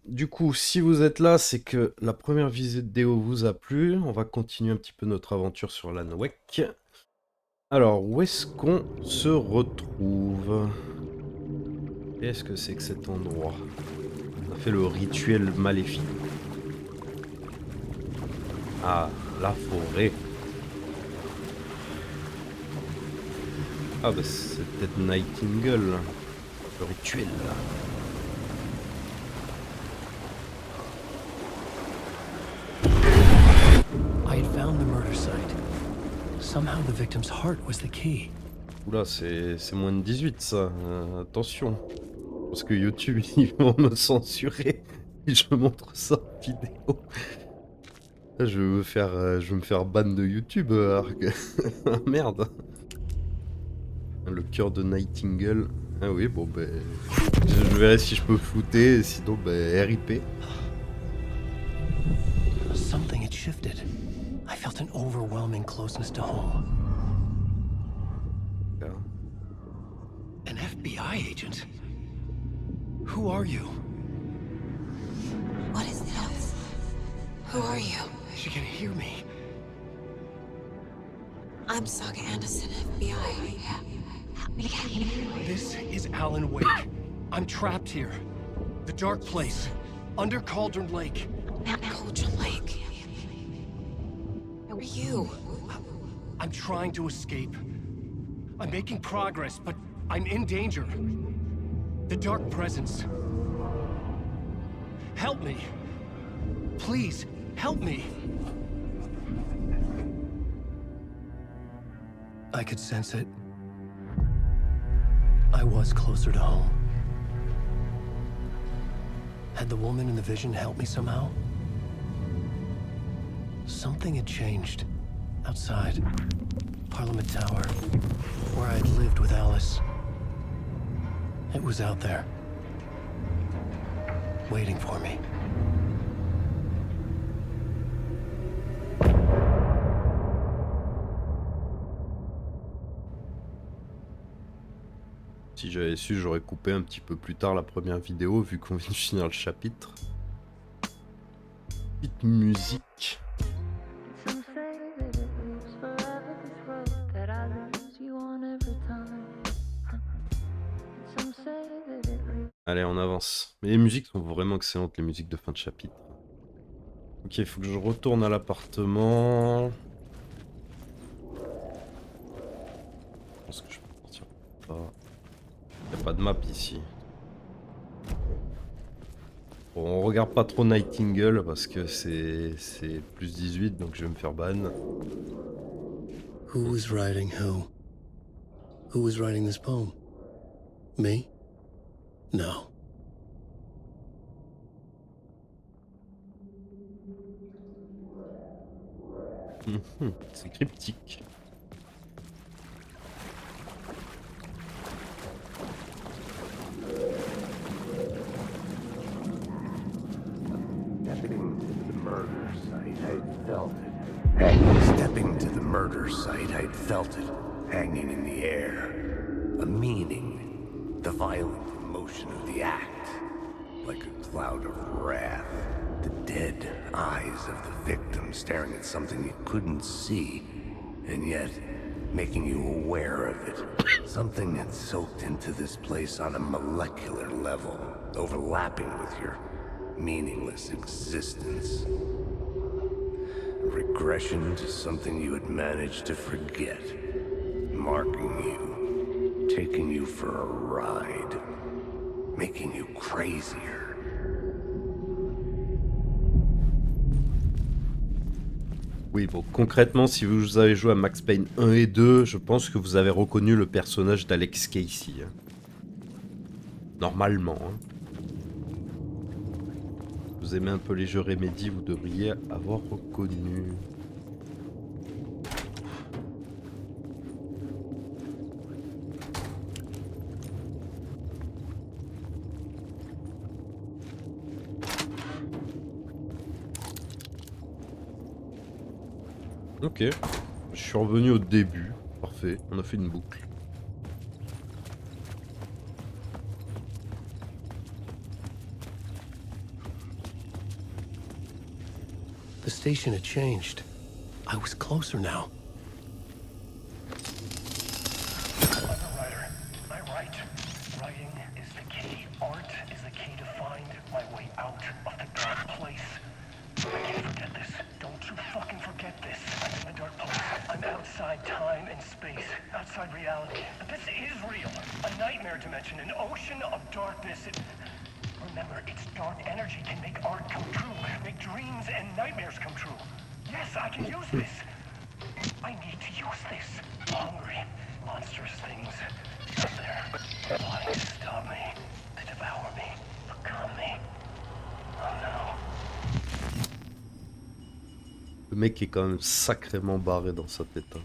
Du coup, si vous êtes là, c'est que la première vidéo vous a plu. On va continuer un petit peu notre aventure sur l'Anouek. Alors, où est-ce qu'on se retrouve? Qu'est-ce que c'est que cet endroit? On a fait le rituel maléfique. Ah, la forêt. Ah bah c'est peut-être Nightingale. Le rituel. I had found the murder site. Somehow the victim's heart was the key. Oula, c'est moins de 18 ça. Attention. Parce que YouTube, ils vont me censurer si je montre ça en vidéo. Là, je vais me faire ban de YouTube. Merde. Le cœur de Nightingale. Ah oui, bon, ben. Je verrai si je peux flouter. Sinon, ben, RIP. Something had shifted. I felt an overwhelming closeness to home. An FBI agent? Who are you? What is this? Who are you? She can hear me. I'm Saga Anderson, FBI. This is Alan Wake. I'm trapped here. The dark place. Under Cauldron Lake. Cauldron Lake. Who are you? I'm trying to escape. I'm making progress, but I'm in danger. The dark presence. Help me. Please, help me. I could sense it. I was closer to home. Had the woman in the vision helped me somehow? Something had changed. Outside. Parliament Tower. Where I'd lived with Alice. It was out there. Waiting for me. Si j'avais su, j'aurais coupé un petit peu plus tard la première vidéo, vu qu'on vient de finir le chapitre. Petite musique. Allez, on avance. Mais les musiques sont vraiment excellentes, les musiques de fin de chapitre. Ok, il faut que je retourne à l'appartement. Je pense que je peux partir. Il n'y a pas de map ici. Bon, on regarde pas trop Nightingale parce que c'est plus 18, donc je vais me faire ban. Who was writing who? Who was writing this poem? Me? No. C'est cryptique. Stepping to the murder site, I'd felt it, hanging in the air. A meaning, the violent emotion of the act, like a cloud of wrath. The dead eyes of the victim staring at something you couldn't see, and yet making you aware of it. Something had soaked into this place on a molecular level, overlapping with your meaningless existence. Regression to something you had managed to forget. Marking you. Taking you for a ride. Making you crazier. Oui, bon, concrètement, si vous avez joué à Max Payne 1 et 2, je pense que vous avez reconnu le personnage d'Alex Casey. Hein. Normalement. Hein. Vous aimez un peu les jeux Remedy, vous devriez avoir reconnu. Ok, je suis revenu au début. Parfait, on a fait une boucle. The station had changed. I was closer now. Writer, I write. Writing is the key. Art is the key to find my way out of the dark place. I can't forget this. Don't you fucking forget this. I'm in the dark place. I'm outside time and space. Outside reality. But this is real. A nightmare dimension. An ocean of darkness. Remember, its dark energy can make art come true. Make dreams and nightmares come true. Yes, I can use this. I need to use this. Hungry, monstrous things out there, plotting to stop me, to devour me, become me. Oh no. Le mec est quand même sacrément barré dans sa tête. Hein.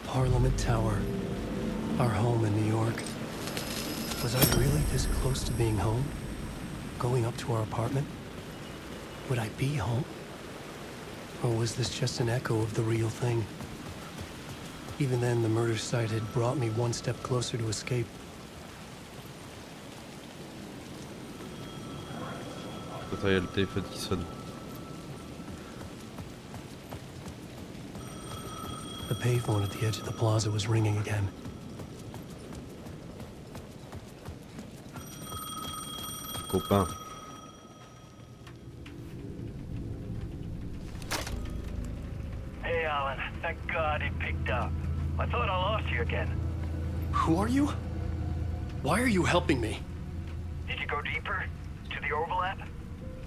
Parliament Tower. Our home in New York. Was I really this close to being home? Going up to our apartment? Would I be home? Or was this just an echo of the real thing? Even then, the murder site had brought me one step closer to escape. Attends, il y a le téléphone qui sonne. The payphone at the edge of the plaza was ringing again. Copain. Hey, Alan. Thank God he picked up. I thought I lost you again. Who are you? Why are you helping me? Did you go deeper? To the overlap?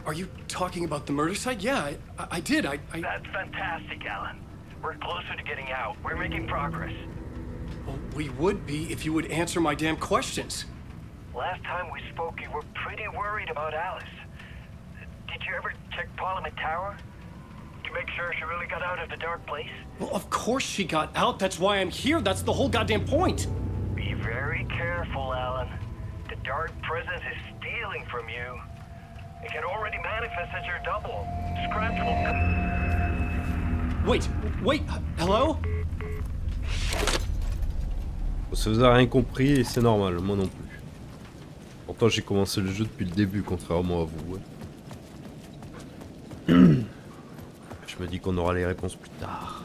Are you talking about the murder site? Yeah, I did. I... That's fantastic, Alan. We're closer to getting out. We're making progress. Well, we would be if you would answer my damn questions. Last time we spoke, you were pretty worried about Alice. Did you ever check Parliament Tower? To make sure she really got out of the dark place? Well, of course she got out. That's why I'm here. That's the whole goddamn point. Be very careful, Alan. The dark presence is stealing from you. It can already manifest as your double. Scratch will come. Wait, hello? Ça vous a rien compris et c'est normal, moi non plus. Pourtant j'ai commencé le jeu depuis le début, contrairement à vous. Ouais. Je me dis qu'on aura les réponses plus tard.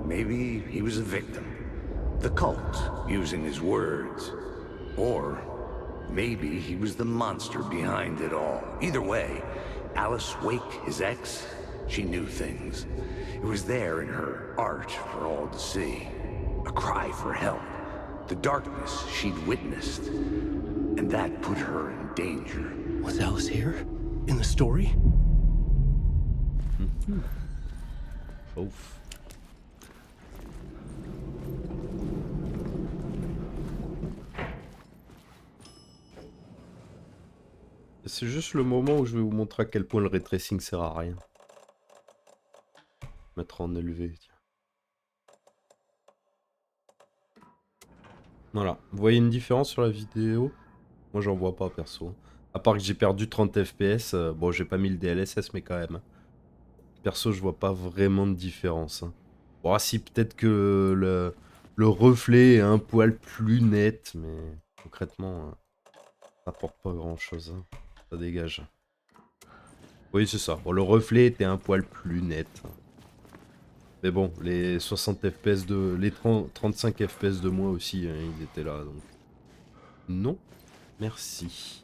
Maybe he was a victim. The cult, using his words. Or maybe he was the monster behind it all. Either way, Alice Wake, his ex, she knew things. It was there in her art for all to see. A cry for help. The darkness she'd witnessed. And that put her in danger. Was Alice here? In the story? Ouf. C'est juste le moment où je vais vous montrer à quel point le ray tracing sert à rien. Mettre en élevé, tiens. Voilà, vous voyez une différence sur la vidéo? Moi j'en vois pas perso. À part que j'ai perdu 30 FPS, bon j'ai pas mis le DLSS mais quand même. Perso je vois pas vraiment de différence. Hein. Bon si peut-être que le reflet est un poil plus net, mais concrètement ça apporte pas grand chose. Hein. Ça dégage. Oui c'est ça, bon le reflet était un poil plus net. Mais bon, les 60 FPS les 35 FPS de moi aussi, hein, ils étaient là, donc... Non, merci.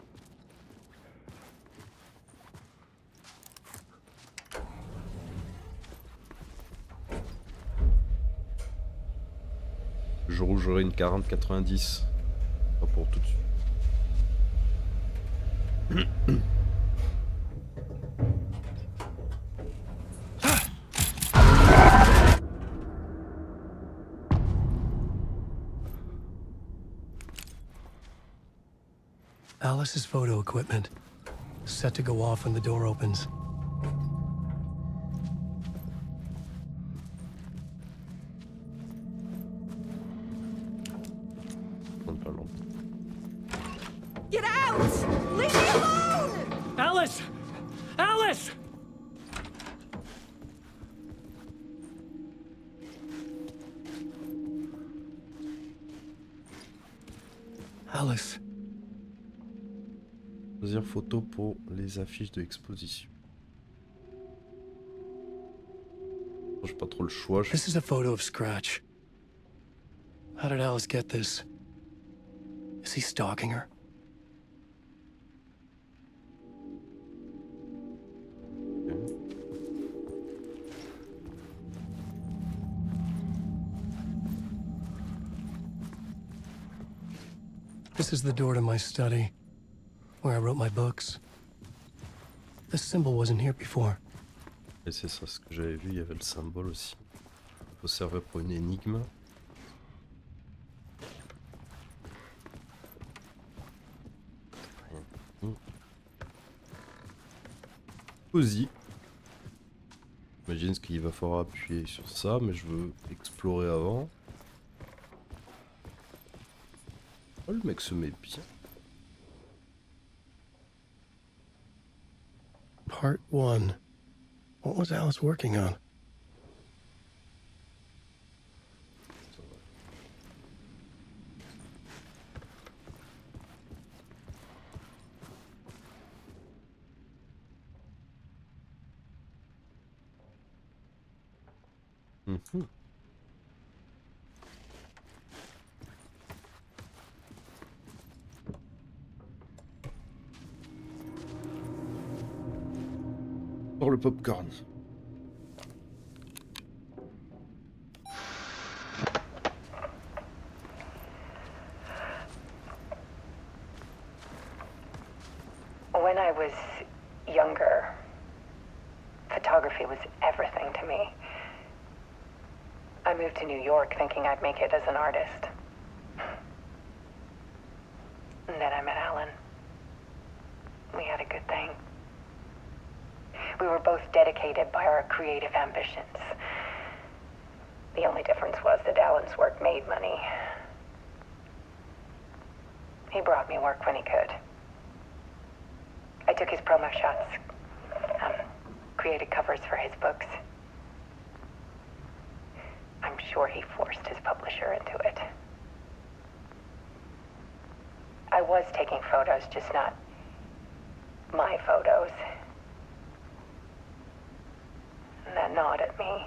Le jour où j'aurai une 40-90. Pas pour tout de suite. Alice's photo equipment, set to go off when the door opens. Pas lent. Get out! Leave me alone! Alice! Alice! Alice. Choisir photo pour les affiches de l'exposition. J'ai pas trop le choix. This is a photo of Scratch. How did Alice get this? Is he stalking her? This is the door to my study, where I wrote my books. This symbol wasn't here before. Et c'est ça, ce que j'avais vu, il y avait le symbole aussi. Il faut servir pour une énigme. Cosy. J'imagine ce qu'il va falloir appuyer sur ça, mais je veux explorer avant. Oh, le mec se met bien. Part 1. What was Alice working on? Mhm. Pour le popcorn. When I was younger, photography was everything to me. I moved to New York thinking I'd make it as an artist. And then I met Alan. We had a good thing. We were both dedicated by our creative ambitions. The only difference was that Alan's work made money. He brought me work when he could. I took his promo shots, created covers for his books. I'm sure he forced his publisher into it. I was taking photos, just not my photos. And that gnawed at me.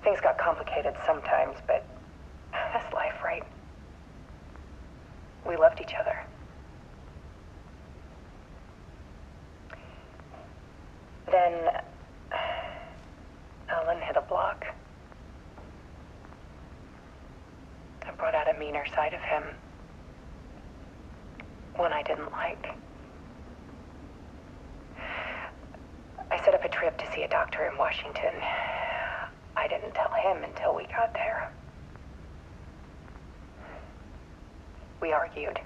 Things got complicated sometimes, but that's life, right? We loved each other. Then Alan hit a block. I brought out a meaner side of him. One I didn't like. I set up a trip to see a doctor in Washington. I didn't tell him until we got there. We argued.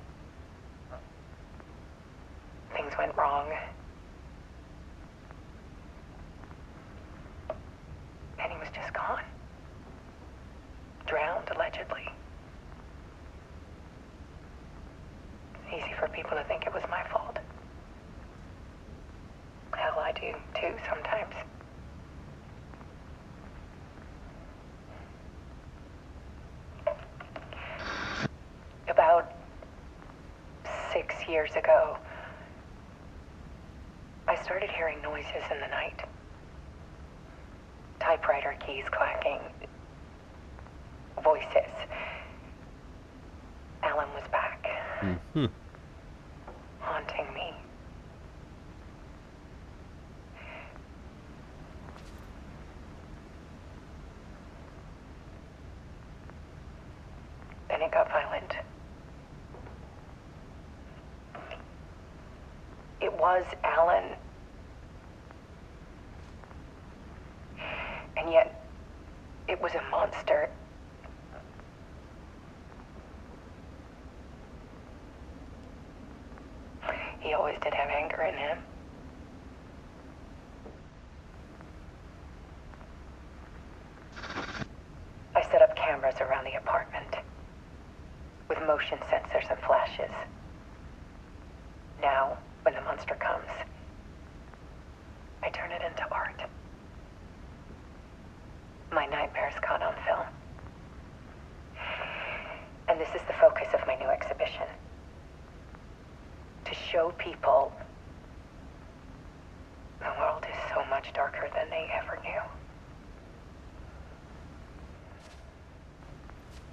Things went wrong. And he was just gone. Drowned, allegedly. It's easy for people to think it was my fault. Hell, I do, too, sometimes. About 6 years ago, I started hearing noises in the night. Typewriter keys clacking. Voices. Alan was back. Mhm. Haunting me. Then it got violent. It was Alan. And yet, it was a monster. He always did have anger in him. I set up cameras around the apartment with motion sensors and flashes. Now, when the monster comes, I turn it into art. My nightmares caught on film. And this is the focus of my new exhibition. To show people the world is so much darker than they ever knew.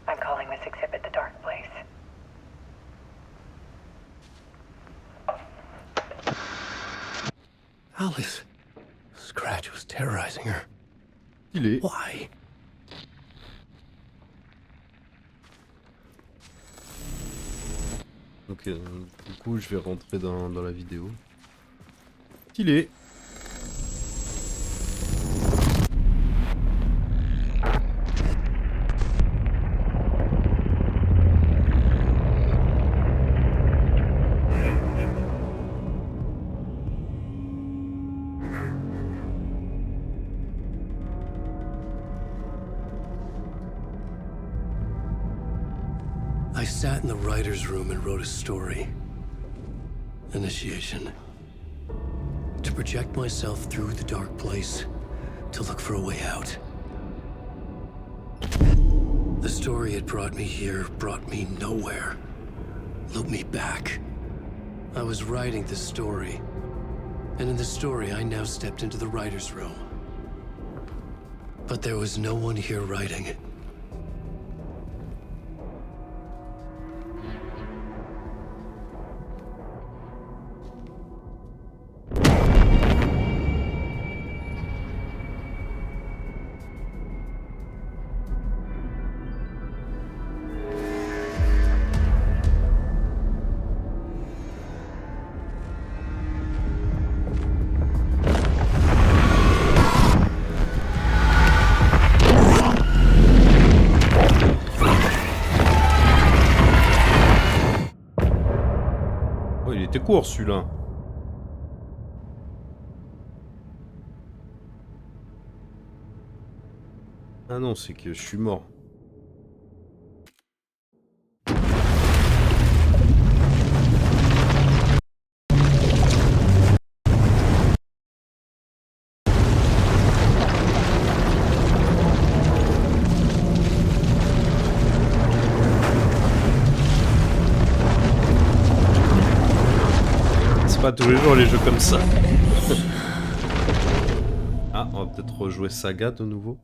I'm calling this exhibit The Dark Place. Alice. Scratch was terrorizing her. Il est. Why? Donc du coup je vais rentrer dans la vidéo. Stylé. I sat in the writer's room and wrote a story. Initiation. To project myself through the dark place, to look for a way out. The story had brought me here, brought me nowhere. Looped me back. I was writing the story. And in the story, I now stepped into the writer's room. But there was no one here writing it. Oh, il était court celui-là. Ah non, c'est que je suis mort. Pas tous les jours les jeux comme ça. Ah, on va peut-être rejouer Saga de nouveau.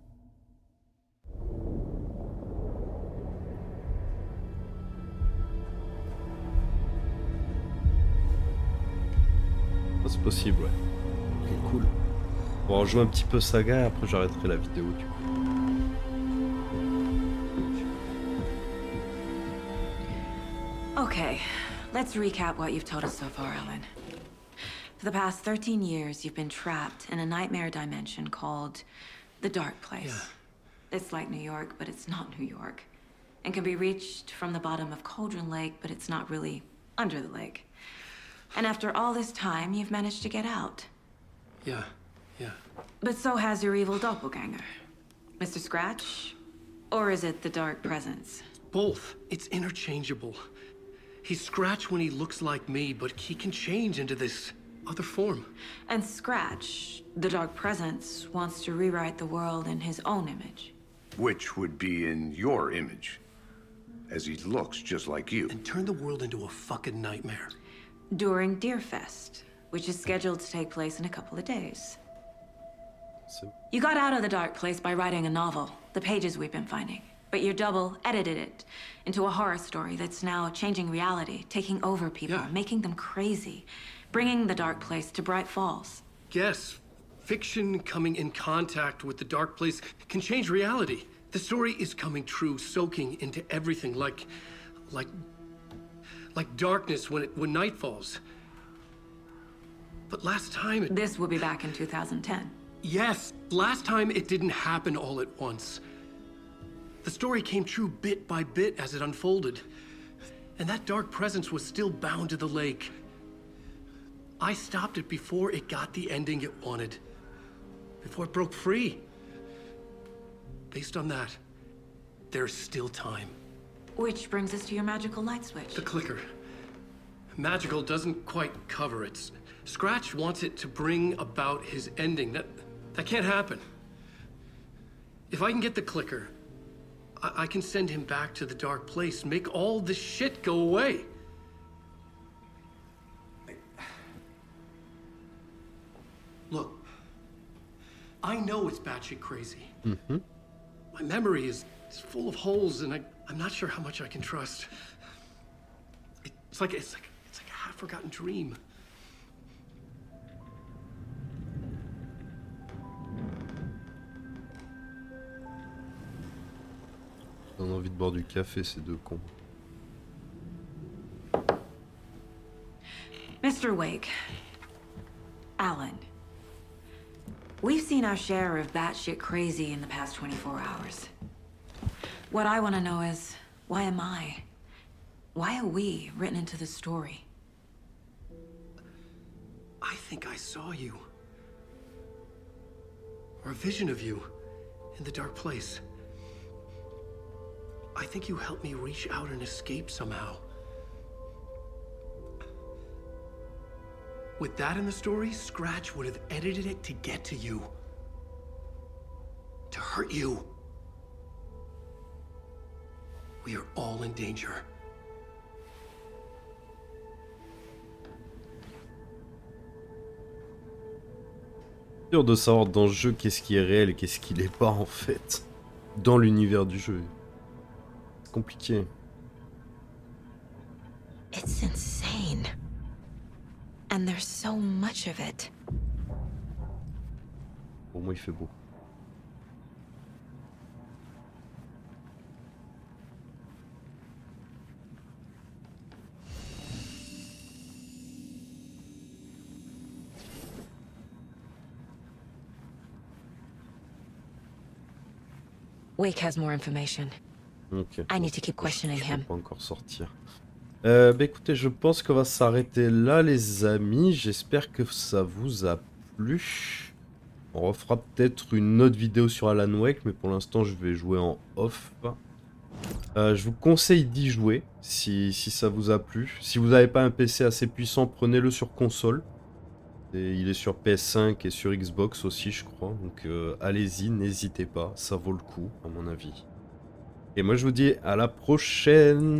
Ah, c'est possible, ouais. Ok, cool. On va rejouer un petit peu Saga et après j'arrêterai la vidéo du coup. Okay, let's recap what you've told us so far, Alan. For the past 13 years, you've been trapped in a nightmare dimension called the Dark Place. Yeah. It's like New York, but it's not New York. And can be reached from the bottom of Cauldron Lake, but it's not really under the lake. And after all this time, you've managed to get out. Yeah. But so has your evil doppelganger. Mr. Scratch? Or is it the Dark Presence? Both. It's interchangeable. He's Scratch when he looks like me, but he can change into this other form. And Scratch, the Dark Presence, wants to rewrite the world in his own image. Which would be in your image, as he looks just like you. And turn the world into a fucking nightmare. During Deerfest, which is scheduled to take place in a couple of days. You got out of the Dark Place by writing a novel, the pages we've been finding. But your double edited it into a horror story that's now changing reality, taking over people, making them crazy, bringing the Dark Place to Bright Falls. Yes, fiction coming in contact with the Dark Place can change reality. The story is coming true, soaking into everything, like darkness when night falls. But last time This will be back in 2010. Yes, last time it didn't happen all at once. The story came true bit by bit as it unfolded. And that dark presence was still bound to the lake. I stopped it before it got the ending it wanted. Before it broke free. Based on that, there's still time. Which brings us to your magical light switch. The clicker. Magical doesn't quite cover it. Scratch wants it to bring about his ending. That can't happen. If I can get the clicker, I can send him back to the dark place, make all this shit go away. Look, I know it's batshit crazy. Mhm. My memory is full of holes, and I'm not sure how much I can trust. It's like a half-forgotten dream. On a envie de boire du café, ces deux cons. Mr. Wake. Alan. We've seen our share of batshit crazy in the past 24 hours. What I want to know is, why am I? Why are we written into the story? I think I saw you. Or a vision of you in the dark place. I think you helped me reach out and escape somehow. With that in the story, Scratch would have edited it to get to you. To hurt you. We are all in danger. Dur de savoir dans ce jeu qu'est-ce qui est réel et qu'est-ce qui l'est pas en fait. Dans l'univers du jeu. C'est compliqué. It's insane. And there's so much of it. Pour moi, il fait beau. Wake has more information. Ok. I need to keep questioning Je him. peux pas encore sortir. Bah écoutez, je pense qu'on va s'arrêter là, les amis. J'espère que ça vous a plu. On refera peut-être une autre vidéo sur Alan Wake, mais pour l'instant, je vais jouer en off. Je vous conseille d'y jouer si ça vous a plu. Si vous n'avez pas un PC assez puissant, prenez-le sur console. Et il est sur PS5 et sur Xbox aussi, je crois. Donc allez-y, n'hésitez pas, ça vaut le coup, à mon avis. Et moi, je vous dis à la prochaine.